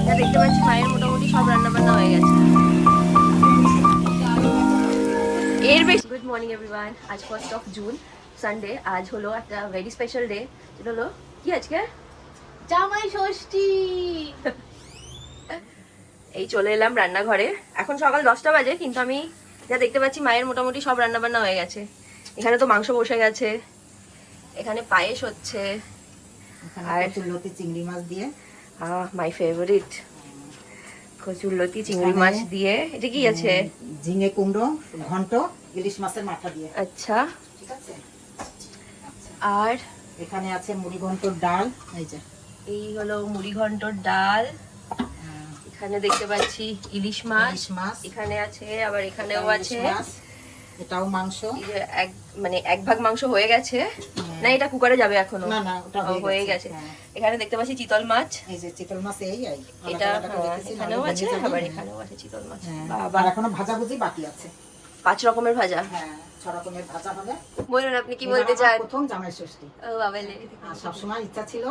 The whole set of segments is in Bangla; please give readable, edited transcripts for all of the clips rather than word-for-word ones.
যা দেখতে পাচ্ছি মায়ের মোটামুটি সব রান্না বান্না হয়ে গেছে। এর বেশি। Good morning everyone. আজ 1st অফ জুন, সানডে। আজ হলো একটা ভেরি স্পেশাল ডে, যেটা হলো কি আজকে জামাই ষষ্ঠী। এই চলে এলাম রান্নাঘরে। এখন সকাল 10টা বাজে, কিন্তু আমি যা দেখতে পাচ্ছি মায়ের মোটামুটি সব রান্না বান্না হয়ে গেছে। এখানে তো মাংস বসে গেছে, এখানে পায়েস হচ্ছে, আর কচুরলতি চিংড়ি মাছ দিয়ে, মাই ফেভারিট কচুরলতি চিংড়ি মাছ দিয়ে। এটা কি আছে? ঝিঙে কুমড়ো ঘন্ট, ইলিশ মাছের মাথা দিয়ে। আচ্ছা, ঠিক আছে। আর এখানে আছে মুড়ি ঘন্টর ডাল। এই হলো মুড়ি ঘন্টর ডাল। এখানে দেখতে পাচ্ছি ইলিশ মাছ। এখানে আছে, আবার এখানেও আছে। এটাও মাংস। মানে এক ভাগ মাংস হয়ে গেছে। না, এটা কুকারে যাবে এখনো? না না, ওটা হয়ে গেছে। এখানে দেখতে পাচ্ছি চিতল মাছ। এই যে চিতল মাছ, এটা এখানেও আছে, আবার এখানেও আছে চিতল মাছ। আর এখনো ভাজাভুজি বাকি আছে। 5 রকমের ভাজা। হ্যাঁ, 6 রকমের ভাজা হবে। বলুন আপনি কি বলতে চান? প্রথম জামাই ষষ্ঠী। ও বাবালে। আর সবসময় ইচ্ছা ছিল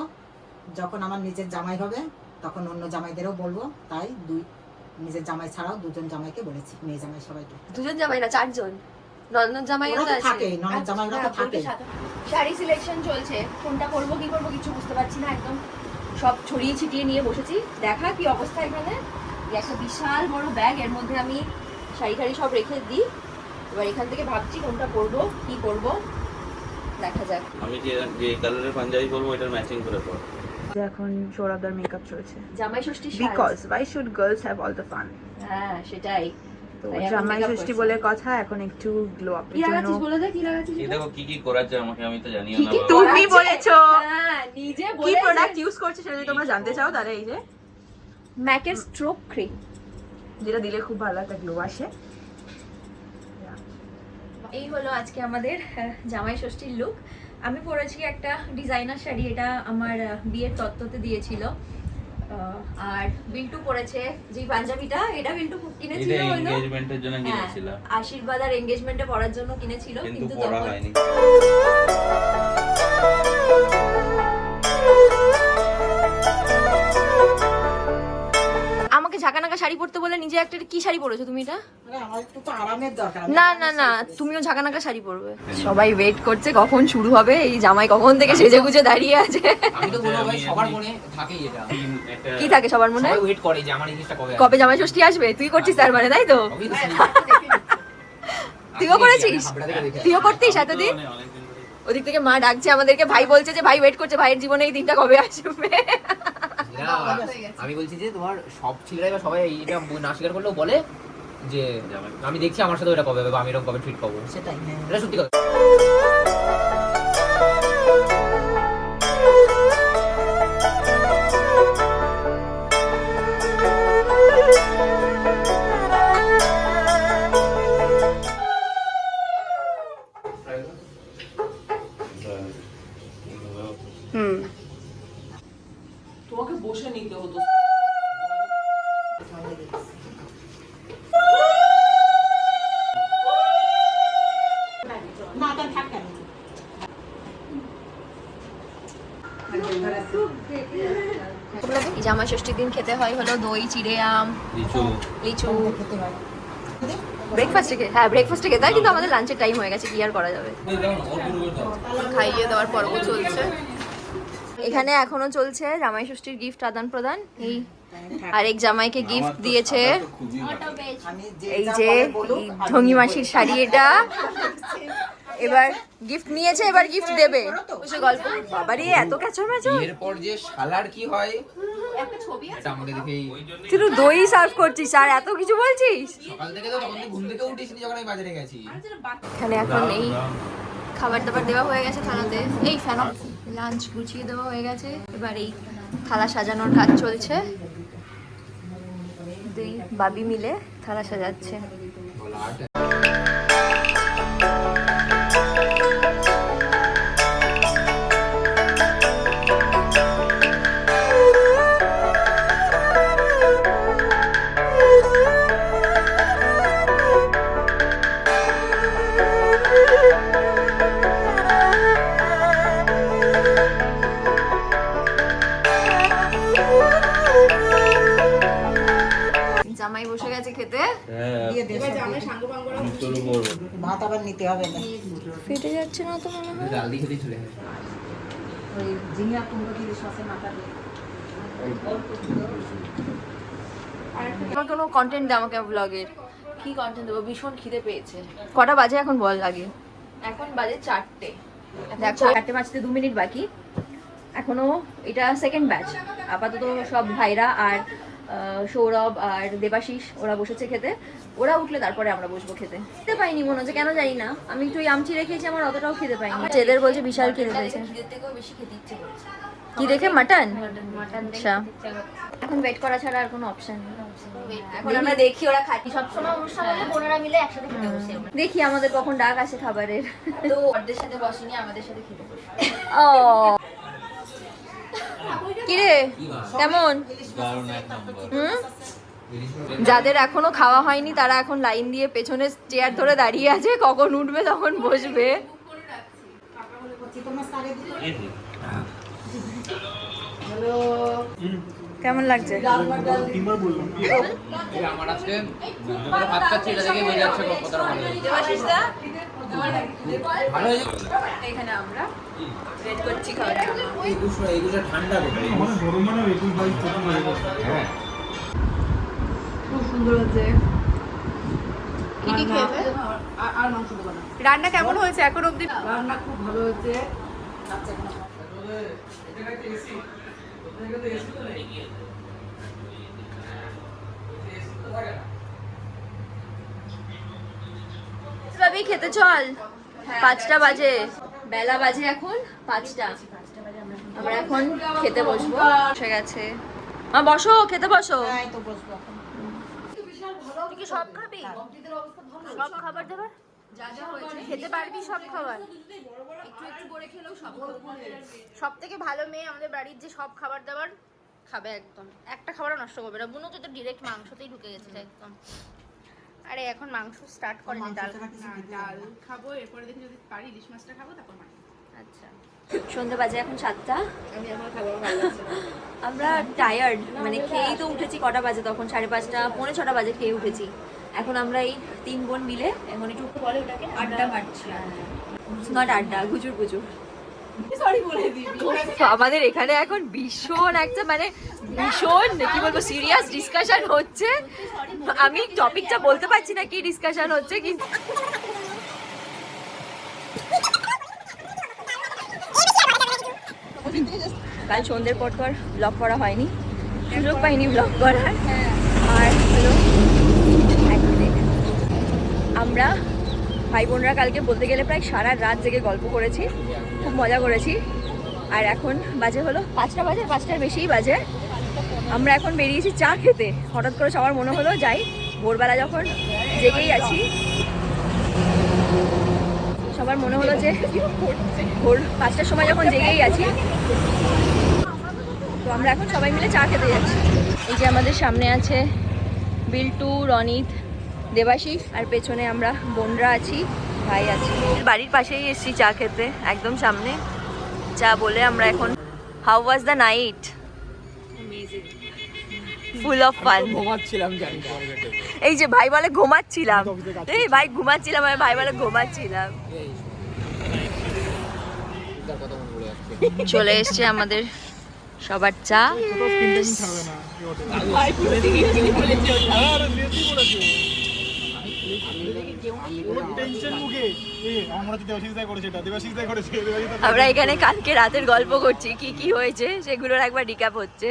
যখন আমার নিজের জামাই হবে তখন অন্য জামাইদেরও বলবো, তাই নিজের জামাই ছাড়াও 2জন জামাইকে বলেছি, মেয়ে জামাই সবাইকে। 2জন জামাই না, 4 জন। ননদ জামাইও তো আছে। থাকে, ননদ জামাইরা তো থাকে। শাড়ি সিলেকশন চলছে, কোনটা করব কি করব কিছু বুঝতে পারছি না। একদম সব ছড়িয়ে ছিটিয়ে নিয়ে বসেছি। দেখা কি অবস্থা এখানে। একটা বিশাল বড় ব্যাগ, এর মধ্যে আমি শাড়ি টাড়ি সব রেখে দিই। এবার এখান থেকে ভাবছি কোনটা করব কি করব, দেখা যাক। আমি যে কালারের পাঞ্জাবি পরবো এটার ম্যাচিং করে পরবো। এখন সৌরভদার মেকআপ চলছে। জামাই ষষ্ঠী because why should girls have all the fun? হ্যাঁ, সেটাই। তো জামাই ষষ্ঠী বলে কথা, এখন একটু গ্লো আপ কি লাগাচ্ছিস বলে দে, কি লাগাচ্ছিস? এই দেখো কি কি করাচ্ছে আমাকে, আমি তো জানিও না। তুমি বলেছো। হ্যাঁ, নিজে কি বলে। প্রোডাক্ট ইউজ করছে সেটা যদি তোমরা জানতে চাও, তাহলে এই যে ম্যাকের স্ট্রোক ক্রিম, যেটা দিলে খুব ভালো একটা গ্লো আসে। এই হলো আজকে আমাদের জামাই ষষ্ঠীর লুক। আমি পরেছি একটা ডিজাইনার শাড়ি, এটা আমার বিয়ের তত্ত্বতে দিয়েছিল। আর বিল্টু পরেছে যে পাঞ্জাবিটা, এটা বিল্টু কিনেছিল, এটা এনগেজমেন্টের জন্য কিনেছিলাম। আশীর্বাদ আর এনগেজমেন্টে পরার জন্য কিনেছিল, কিন্তু কিন্তু পরা হয়নি। আমাকে ঝাঁকানাকা শাড়ি পরতে বলে নিজে একটা কি শাড়ি পরেছো তুমি? এটা আরে আমার একটু তো আরামের দরকার। না না না, তুমিও ঝাঁকানাকা শাড়ি পরবে। সবাই ওয়েট করছে কখন শুরু হবে। এই জামাই কখন থেকে সেজে গুজে দাঁড়িয়ে আছে। আমি তো বলবো ভাই, সবার মনে থাকেই এটা। কি থাকে সবার মনে? সবাই ওয়েট করে যে আমার এই জিনিসটা কবে আসবে। কবে জামাই ষষ্ঠী আসবে? তুই করছিস তার মানে, তাই তো? তুইও করেছিস? তুইও করতিস এতদিন? ওদিক থেকে মা ডাকছে আমাদেরকে, ভাই বলছে যে ভাই ওয়েট করছে, ভাইয়ের জীবনে এই দিনটা কবে আসবে। আমি বলছি যে তোমার সব ছেলেরাই বা সবাই এটা না স্বীকার করলেও বলে যে আমি দেখছি আমার সাথে এটা কবে হবে বা আমি এরকম কবে ট্রিট পাবো। সেটাই। এটা সত্যি কথা। হুম, তোমাকে বসে নিতে হতো। না, এটা থাক কেন? এই জামাই ষষ্ঠীর দিন খেতে হয় হলো দই, চিড়ে, আম, লিচু। খেতে হয়। ব্রেকফাস্টে হ্যাঁ, ব্রেকফাস্টে খেতে হয়, কিন্তু আমাদের লাঞ্চের টাইম হয়ে গেছে, কি আর করা যাবে। খাইয়ে দেওয়ার পর্ব চলছে এখানে, এখনো চলছে জামাই ষষ্ঠীর গিফট আদান প্রদান। এই আরেক জামাইকে গিফট দিয়েছে আমি এই যে ঢঙ্গি মাসির শাড়ি, এটা এবার গিফট নিয়েছে, এবার গিফট দেবে। বসে গল্প। বাবারে এত ক্যাচর ম্যাচর। এরপর যে শালার কি হয় এটা আমাকে দেখেই। তুই তো দই সার্ভ করছিস আর এত কিছু বলছিস। সকাল থেকে তো তখন ঘুম থেকে উঠিসনি যখন আমি বাজারে গেছি। এখানে এখন এই খাবার দাবার দেওয়া হয়ে গেছে থালাতে। এই ফ্যান লাঞ্চ গুছিয়ে দেওয়া হয়ে গেছে, এবার এই থালা সাজানোর কাজ চলছে। দুই বাবি মিলে থালা সাজাচ্ছে। জামাই বসে গেছে খেতে। হ্যাঁ দিয়ে দে এবার সব জামাই দিয়ে সাঙ্গ পাঙ্গরা আমি শুরু করবো। দে। ভাত আবার নিতে হবে না ফেটে যাচ্ছে না তো মনে হয়। ডাল দিয়ে খেতেই চলে গেছে। ওই ঝিঙা কুমড়ো দিয়ে সসের মাথা দিয়ে আমার কোনো কন্টেন্ট দে আমাকে ব্লগের। কি কন্টেন্ট দেবো? ভীষণ খিদে পেয়েছে। কটা বাজে এখন বল আগে? এখন বাজে 4টে। দেখো 4টে বাজতে 2 মিনিট বাকি। এখনো এটা সেকেন্ড ব্যাচ। আপাতত সব ভাইরা আর সৌরভ আর দেবাশিস ওরা বসেছে খেতে। ওরা উঠলে তারপরে আমরা বসবো খেতে। খেতে পাইনি মনে হচ্ছে, কেন জানি না। আমি একটু আমচি রেখেছি, আমার অতটাও খেতে পাইনি। এদের বলছে বিশাল খেতে পেয়েছে। খিদের থেকেও বেশি খেতে ইচ্ছে করছে। কি দেখে? মাটন। আচ্ছা, এখন ওয়েট করা ছাড়া আর কোনো অপশন নেই। এখন আমরা দেখি ওরা খাচ্ছি। সবসময় অনুষ্ঠান হলে বোনেরা মিলে একসাথে খেতে বসে আমরা। দেখি আমাদের কখন ডাক আসে খাবারের। তো ওদের সাথে বসিনি, আমাদের সাথে খেতে বসে। ও কিরে কেমন? দারুণ এক নম্বর। হুম, যাদের এখনো খাওয়া হয়নি তারা এখন লাইন দিয়ে পেছনে চেয়ার ধরে দাঁড়িয়ে আছে, কখন উঠবে তখন বসবে। এই যে, কেমন লাগছে? এই আমার আজকে দুপুরে ভাত খাচ্ছি, এটা দেখে বোঝা যাচ্ছে কতটা ভালো হয়েছে। ভালো হয়েছে। এখানে আমরা ওয়েট করছি খাওয়ার জন্য। এগুলো ঠান্ডা হবে। হ্যাঁ খুব সুন্দর হচ্ছে। কি কি খেয়েছে? আর মাংস দেবো না। রান্না কেমন হয়েছে এখন অবধি? রান্না খুব ভালো হয়েছে। ভাবি খেতে চল। 5টা বাজে, বেলা বাজে এখন 5টা। আমরা এখন খেতে বসবো। বসে গেছে। বসো, খেতে বসো। এই তো বসবো এখন তুই কি সব খাবি? সব খাবার দাবার যা যা হয়েছে খেতে পারবি সব খাবার? একটু একটু করে খেলেও সব সব থেকে ভালো মেয়ে আমাদের বাড়ির, যে সব খাবার দাবার খাবে একদম, একটা খাবারও নষ্ট করবে না। বুনো তো ডিরেক্ট মাংসতেই ঢুকে গেছে একদম। আরে এখন মাংস স্টার্ট করেনি, ডাল ডাল খাবো, এরপরে দেখি যদি পারি ইলিশ মাছটা খাবো, তারপর মাছ। আচ্ছা। সন্ধ্যে বাজে এখন 7টা। আমি এখন খাবো, ভালো লাগছে না। আমরা টায়ার্ড, মানে খেয়েই তো উঠেছি। কটা বাজে তখন? 5:30, 5:45 বাজে খেয়ে উঠেছি। এখন আমরা এই 3 বোন মিলে এখন একটু বলে ওটাকে আড্ডা মারছি। নট আড্ডা, গুজুর গুজুর। সরি বলে দিবি। আমাদের এখানে এখন ভীষণ একটা মানে ভীষণ কি বলবো সিরিয়াস ডিসকাশন হচ্ছে। আমি টপিকটা বলতে পারছি না কি ডিসকাশন হচ্ছে, কিন্তু কাল সন্ধ্যের পর ব্লগ করা হয়নি, সুযোগ পাইনি ব্লগ করার। আর হলো এক মিনিট, আমরা ভাই বোনরা কালকে বলতে গেলে প্রায় সারা রাত জেগে গল্প করেছি, খুব মজা করেছি। আর এখন বাজে হলো 5টা বাজে, 5টার বেশিই বাজে। আমরা এখন বেরিয়েছি চা খেতে। হঠাৎ করে সবার মনে হলো যাই, ভোরবেলা যখন জেগেই আছি সবার মনে হলো যে ভোর 5টার সময় যখন জেগেই আছি, তো আমরা এখন সবাই মিলে চা খেতে যাচ্ছি। এই যে আমাদের সামনে আছে বিল্টু, রনিত, দেবাশিস, আর পেছনে আমরা বোনরা আছি, ভাই আছে। বাড়ির পাশেই এসেছি চা খেতে, একদম সামনে। চা বলে আমরা এখন, how was the night? Full of fun. ঘুমাচ্ছিলাম জানি না। এই যে ভাই বলে ঘুমাচ্ছিলাম, এই ভাই ঘুমাচ্ছিলাম, আর ভাই বলে ঘুমাচ্ছিলাম। তার কথা মনে পড়ে যাচ্ছে। চলে এসছে আমাদের সবার চা। আমরা এখানে কালকে রাতের গল্প করছি, কি কি হয়েছে সেগুলোর একবার রিক্যাপ হচ্ছে।